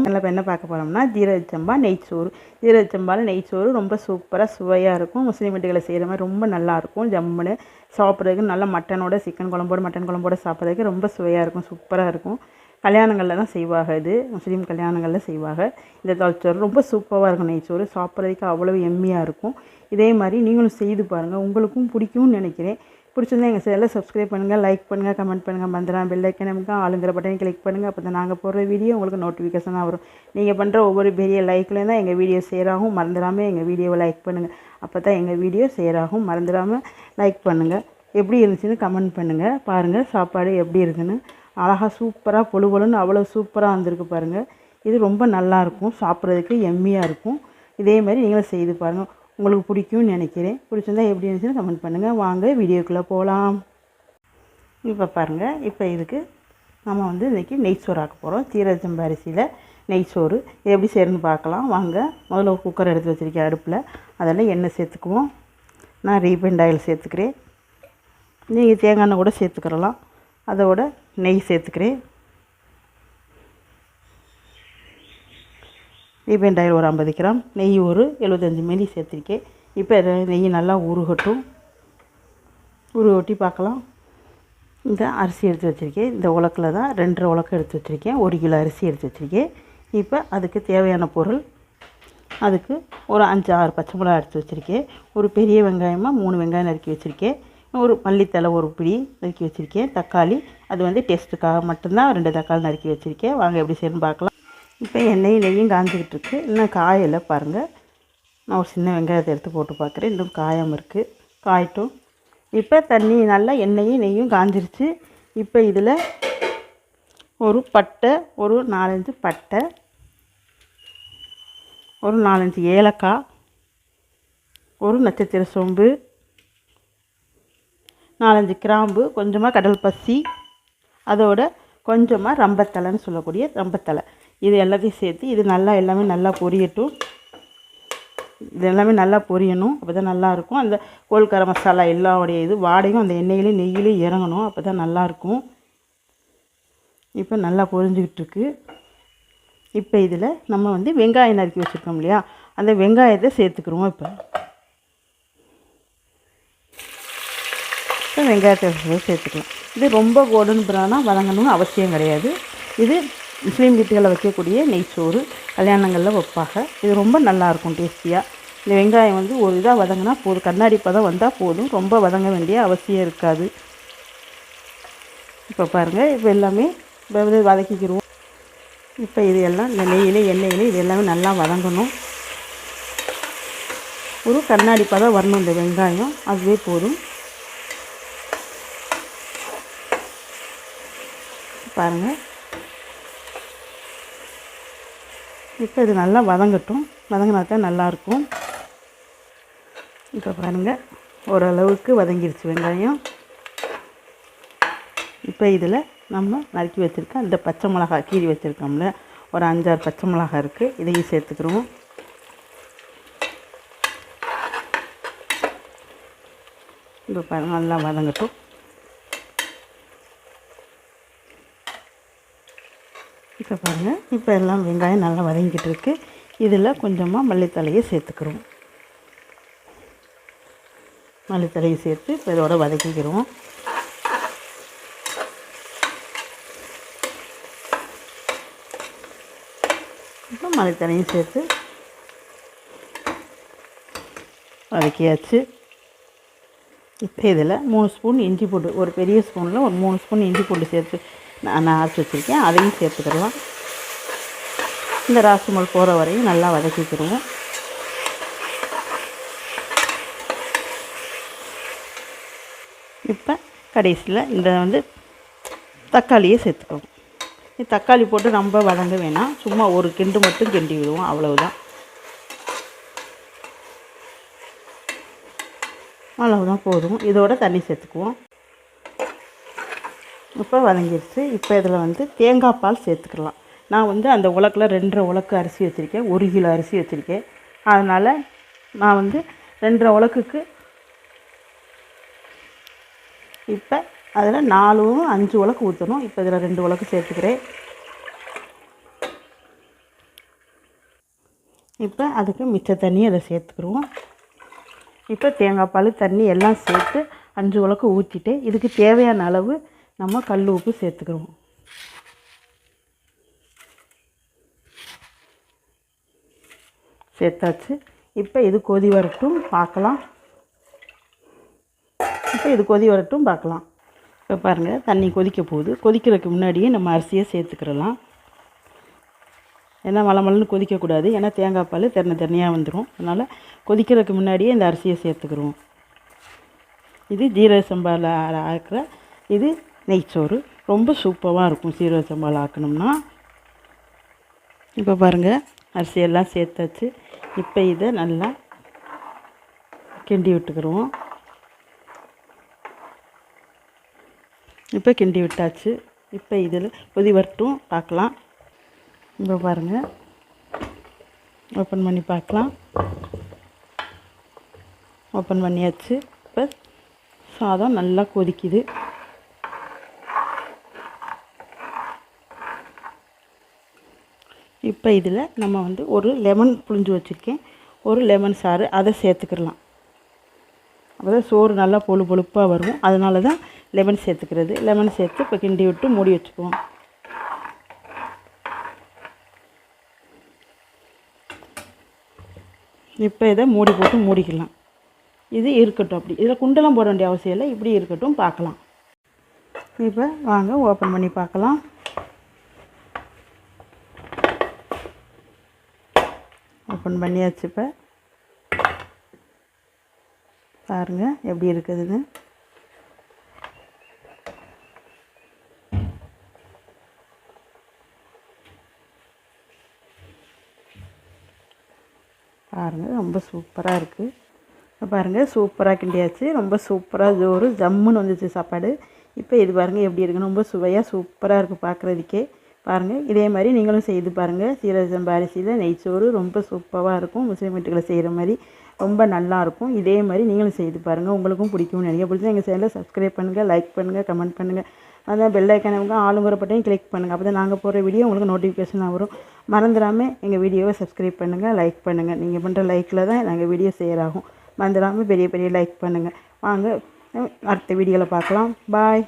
வணக்கம். இப்போ என்ன பார்க்க போகிறோம்னா ஜீரக சம்பா நெய்ச்சோறு. ஜீரக சம்பாவில் நெய்ச்சோறு ரொம்ப சூப்பராக சுவையாக இருக்கும். முஸ்லீம் வீட்டுகளை செய்கிற மாதிரி ரொம்ப நல்லாயிருக்கும். ஜம்முன்னு சாப்பிட்றதுக்கு நல்லா மட்டனோட சிக்கன் குழம்போடு மட்டன் குழம்போடு சாப்பிட்றதுக்கு ரொம்ப சுவையாக இருக்கும், சூப்பராக இருக்கும். கல்யாணங்களில் தான் செய்வாங்க, இது முஸ்லீம் கல்யாணங்களில் செய்வாங்க. இந்த தால்ச்சோறு ரொம்ப சூப்பராக இருக்கும். நெய்ச்சோறு சாப்பிட்றதுக்கு அவ்வளோ எம்மியாக இருக்கும். இதே மாதிரி நீங்களும் செய்து பாருங்கள், உங்களுக்கும் பிடிக்கும்னு நினைக்கிறேன். பிடிச்சிருந்தா எங்கள் சேனலை சப்ஸ்கிரைப் பண்ணுங்கள், லைக் பண்ணுங்கள், கமெண்ட் பண்ணுங்கள், மறந்துடாம பெல் ஐக்கன் ஆளுங்கிற பட்டனை கிளிக் பண்ணுங்கள். அப்போ தான் நாங்கள் போடுற வீடியோ உங்களுக்கு நோட்டிஃபிகேஷனாக வரும். நீங்கள் பண்ணுற ஒவ்வொரு பெரிய லைக்லேயும் தான் எங்கள் வீடியோ ஷேர் ஆகும். மறந்துடாமல் எங்கள் வீடியோவை லைக் பண்ணுங்கள். அப்போ தான் எங்கள் வீடியோ ஷேர் ஆகும். மறந்துடாமல் லைக் பண்ணுங்கள். எப்படி இருந்துச்சுன்னு கமெண்ட் பண்ணுங்கள். பாருங்கள் சாப்பாடு எப்படி இருக்குன்னு. அழகாக சூப்பராக பொழு பொழுன்னு அவ்வளோ சூப்பராக வந்திருக்கு பாருங்கள். இது ரொம்ப நல்லாயிருக்கும், சாப்பிட்றதுக்கு எம்மியாக இருக்கும். இதே மாதிரி நீங்களும் செய்து பாருங்கள், உங்களுக்கு பிடிக்கும்னு நினைக்கிறேன். பிடிச்சிருந்தா எப்படி இருந்துச்சுன்னு கமெண்ட் பண்ணுங்கள். வாங்க வீடியோக்குள்ளே போகலாம். இப்போ பாருங்கள், இப்போ இதுக்கு நம்ம இன்றைக்கி நெய்ச்சோறு ஆக்க போகிறோம். ஜீரக சம்பா அரிசியில் நெய்ச்சோறு இது எப்படி செய்யணும்னு பார்க்கலாம் வாங்க. முதல்ல ஒரு குக்கர் எடுத்து வச்சுருக்கேன் அடுப்பில். அதில் எண்ணெய் சேர்த்துக்குவோம். நான் ரீஃபைண்ட் ஆயில் சேர்த்துக்கிறேன். நீங்கள் தேங்காய் எண்ணெய் கூட சேர்த்துக்கிறலாம். அதோட நெய் சேர்த்துக்கிறேன். ரீஃபைண்ட் ஆயில் ஒரு 50 கிராம், நெய் ஒரு 75 மில்லி சேர்த்துருக்கேன். இப்போ நெய் நல்லா உருகட்டும். உருகட்டி பார்க்கலாம். இந்த அரிசி எடுத்து வச்சுருக்கேன். இந்த உலக்கில் தான் 2.5 உலக்கு எடுத்து வச்சுருக்கேன். 1 கிலோ அரிசி எடுத்து வச்சுருக்கேன். இப்போ அதுக்கு தேவையான பொருள், அதுக்கு ஒரு 5-6 பச்சை மிளகா எடுத்து வச்சுருக்கேன். ஒரு பெரிய வெங்காயமாக 3 வெங்காயம் நறுக்கி வச்சுருக்கேன். ஒரு மல்லித்தலை ஒரு பிடி நறுக்கி வச்சுருக்கேன். தக்காளி அது டேஸ்ட்டுக்காக மட்டும்தான் 2 தக்காளி நறுக்கி வச்சுருக்கேன். வாங்க எப்படி செய்யணும்னு பார்க்கலாம். இப்போ எண்ணெயும் நெய்யும் காஞ்சிக்கிட்டு இருக்குது. இன்னும் காயில் பாருங்கள். நான் ஒரு சின்ன வெங்காயத்தை எடுத்து போட்டு பார்க்குறேன். இன்னும் காயம் இருக்குது, காயட்டும். இப்போ தண்ணி நல்லா எண்ணெயும் நெய்யும் காஞ்சிருச்சு. இப்போ இதில் ஒரு பட்டை, ஒரு 4-5 பட்டை, ஒரு 4-5 ஏலக்காய், ஒரு நட்சத்திர சோம்பு, 4-5 கிராம்பு, கொஞ்சமாக கடல் பசி, அதோட கொஞ்சமாக ரம்பத்தலைன்னு சொல்லக்கூடிய ரம்பத்தலை, இது எல்லாத்தையும் சேர்த்து இது நல்லா எல்லாமே நல்லா பொரியட்டும். இது எல்லாமே நல்லா பொரியணும், அப்போ தான் நல்லாயிருக்கும். அந்த கோல்கர மசாலா எல்லாவுடைய இது வாடையும் அந்த எண்ணெயிலையும் நெய்யிலையும் இறங்கணும், அப்போ தான் நல்லாயிருக்கும். இப்போ நல்லா பொரிஞ்சிக்கிட்டுருக்கு. இப்போ இதில் நம்ம வெங்காயம் நறுக்கி வச்சுருக்கோம் இல்லையா, அந்த வெங்காயத்தை சேர்த்துக்குருவோம். இப்போ வெங்காயத்தை சேர்த்துக்கலாம். இது ரொம்ப கோல்டன் ப்ரௌனாக வதங்கணும்னு அவசியம் கிடையாது. இது முஸ்லீம் வீட்டுகளில் வைக்கக்கூடிய நெய்ச்சோறு, கல்யாணங்களில் வைப்பாங்க. இது ரொம்ப நல்லாயிருக்கும் டேஸ்டியாக. இந்த வெங்காயம் ஒரு இதாக வதங்கினா போதும், கண்ணாடி பதம் வந்தால் போதும், ரொம்ப வதங்க வேண்டிய அவசியம் இருக்காது. இப்போ பாருங்கள், இப்போ எல்லாமே வதக்கிக்கிடுவோம். இப்போ இது எல்லாம் இந்த நெய்யிலே எண்ணெயிலே இது எல்லாமே நல்லா வதங்கணும். ஒரு கண்ணாடி பதம் வரணும் இந்த வெங்காயம், அதுவே போதும். பாருங்கள், இப்போ இது நல்லா வதங்கட்டும். வதங்கினா தான் நல்லாயிருக்கும். இப்போ பாருங்கள், ஓரளவுக்கு வதங்கிருச்சு வெங்காயம். இப்போ இதில் நம்ம நறுக்கி வச்சுருக்க அந்த பச்சை மிளகாய் கீறி வச்சுருக்கோம்ல, ஒரு 5-6 பச்சை மிளகாய் இருக்குது, இதையும் சேர்த்துக்கிறோம். இப்போ பாருங்கள், நல்லா வதங்கட்டும். இப்போ பாருங்கள், இப்போ எல்லாம் வெங்காயம் நல்லா வதங்கிட்டு இருக்குது. இதில் கொஞ்சமாக மல்லித்தலையை சேர்த்துக்கிறோம். மல்லித்தலையை சேர்த்து இப்போ இதோட வதக்கிக்கிறோம். இப்போ மல்லித்தலையும் சேர்த்து வதக்கியாச்சு. இப்போ இதில் 3 ஸ்பூன் இஞ்சி பூண்டு, ஒரு பெரிய ஸ்பூனில் ஒரு 3 ஸ்பூன் இஞ்சி பூண்டு சேர்த்து நான் அரைச்சி வச்சுருக்கேன், அதையும் சேர்த்துக்கிடலாம். இந்த ராசுமல் போகிற வரையும் நல்லா வதக்கிக்கிடுவோம். இப்போ கடைசியில் இந்த தக்காளியை சேர்த்துக்குவோம். தக்காளி போட்டு ரொம்ப வதங்க வேணாம், சும்மா ஒரு கிண்டு மட்டும் கிண்டி விடுவோம், அவ்வளவுதான். அவ்வளவுதான் போதும். இதோட தண்ணி சேர்த்துக்குவோம். இப்போ வதங்கிடுச்சு. இப்போ இதில் தேங்காய் பால் சேர்த்துக்கலாம். நான் அந்த உலக்கில் 2.5 உலக்கு அரிசி வச்சுருக்கேன், 1 கிலோ அரிசி வச்சுருக்கேன். அதனால் நான் 2.5 உலக்குக்கு இப்போ அதில் 4-5 உலக்கு ஊற்றணும். இப்போ இதில் 2 உலக்கு சேர்த்துக்கிறேன். இப்போ அதுக்கு மிச்ச தண்ணி அதை சேர்த்துக்குருவோம். இப்போ தேங்காய் பால் தண்ணி எல்லாம் சேர்த்து 5 உலக்கு ஊற்றிட்டு இதுக்கு தேவையான அளவு நம்ம கல் உப்பு சேர்த்துக்குருவோம். சேர்த்தாச்சு. இப்போ இது கொதி வரட்டும் பார்க்கலாம். இப்போ பாருங்கள் தண்ணி கொதிக்க போகுது. கொதிக்கிறதுக்கு முன்னாடியே நம்ம அரிசியை சேர்த்துக்கிறலாம். ஏன்னா மலமலன்னு கொதிக்கக்கூடாது. ஏன்னா தேங்காய் பால் தனியாக வந்துடும். அதனால் கொதிக்கிறதுக்கு முன்னாடியே இந்த அரிசியை சேர்த்துக்கிடுவோம். இது ஜீரக சம்பாவில் ஆக்குற இது நெய்ச்சோறு. ரொம்ப சூப்பராக இருக்கும் ஜீரக சம்பாவில் ஆக்கணும்னா. இப்போ பாருங்கள் அரிசியெல்லாம் சேர்த்தாச்சு. இப்போ இதை நல்லா கிண்டி விட்டுக்கிடுவோம். இப்போ கிண்டி விட்டாச்சு. இப்போ இதில் கொதி வரட்டும் பார்க்கலாம். இப்போ பாருங்கள் ஓப்பன் பண்ணி பார்க்கலாம். ஓப்பன் பண்ணியாச்சு. இப்போ சாதம் நல்லா கொதிக்குது. இப்போ இதில் நம்ம ஒரு லெமன் புழிஞ்சு வச்சுருக்கேன். ஒரு லெமன் சாறு அதை சேர்த்துக்கிடலாம். அப்போ தான் சோறு நல்லா பொழுப்பாக வரும். அதனால தான் லெமன் சேர்த்துக்கிறது. லெமன் சேர்த்து இப்போ கிண்டி விட்டு மூடி வச்சுக்குவோம். இப்போ இதை மூடி போட்டு மூடிக்கலாம். இது இருக்கட்டும். அப்படி இதில் குண்டெல்லாம் போட வேண்டிய அவசியம் இல்லை. இப்படி இருக்கட்டும் பார்க்கலாம். இப்போ வாங்க ஓப்பன் பண்ணி பார்க்கலாம். ஓப்பன் பண்ணியாச்சு. இப்போ பாருங்கள் எப்படி இருக்குதுன்னு. பாருங்கள் ரொம்ப சூப்பராக இருக்குது. பாருங்கள் சூப்பராக கிண்டியாச்சு. ரொம்ப சூப்பராக ஜோறு ஜம்முன்னு வந்துச்சு சாப்பாடு. இப்போ இது பாருங்கள் எப்படி இருக்குன்னு. ரொம்ப சுவையாக சூப்பராக இருக்குது பார்க்குறதுக்கே. பாருங்கள் இதே மாதிரி நீங்களும் செய்து பாருங்கள். சீரக சம்பா அரிசியில் நெய்ச்சோறு ரொம்ப சூப்பராக இருக்கும். முஸ்லீம் வீட்டுகளை செய்கிற மாதிரி ரொம்ப நல்லாயிருக்கும். இதே மாதிரி நீங்களும் செய்து பாருங்கள். உங்களுக்கும் பிடிக்கும்னு நினைக்க. பிடிச்சா எங்கள் சேனலை சப்ஸ்கிரைப் பண்ணுங்கள், லைக் பண்ணுங்கள், கமெண்ட் பண்ணுங்கள். அதான் பெல் ஐக்கானவங்க ஆளுங்கிற பட்டையும் கிளிக் பண்ணுங்கள். அப்போ தான் நாங்கள் போடுற வீடியோ உங்களுக்கு நோட்டிஃபிகேஷனாக வரும். மறந்துடாமல் எங்கள் வீடியோவை சப்ஸ்கிரைப் பண்ணுங்கள், லைக் பண்ணுங்கள். நீங்கள் பண்ணுற லைக்கில் தான் நாங்கள் வீடியோ ஷேர் ஆகும். மறந்துடாமல் பெரிய லைக் பண்ணுங்கள். வாங்க அடுத்த வீடியோவில் பார்க்கலாம். பாய்.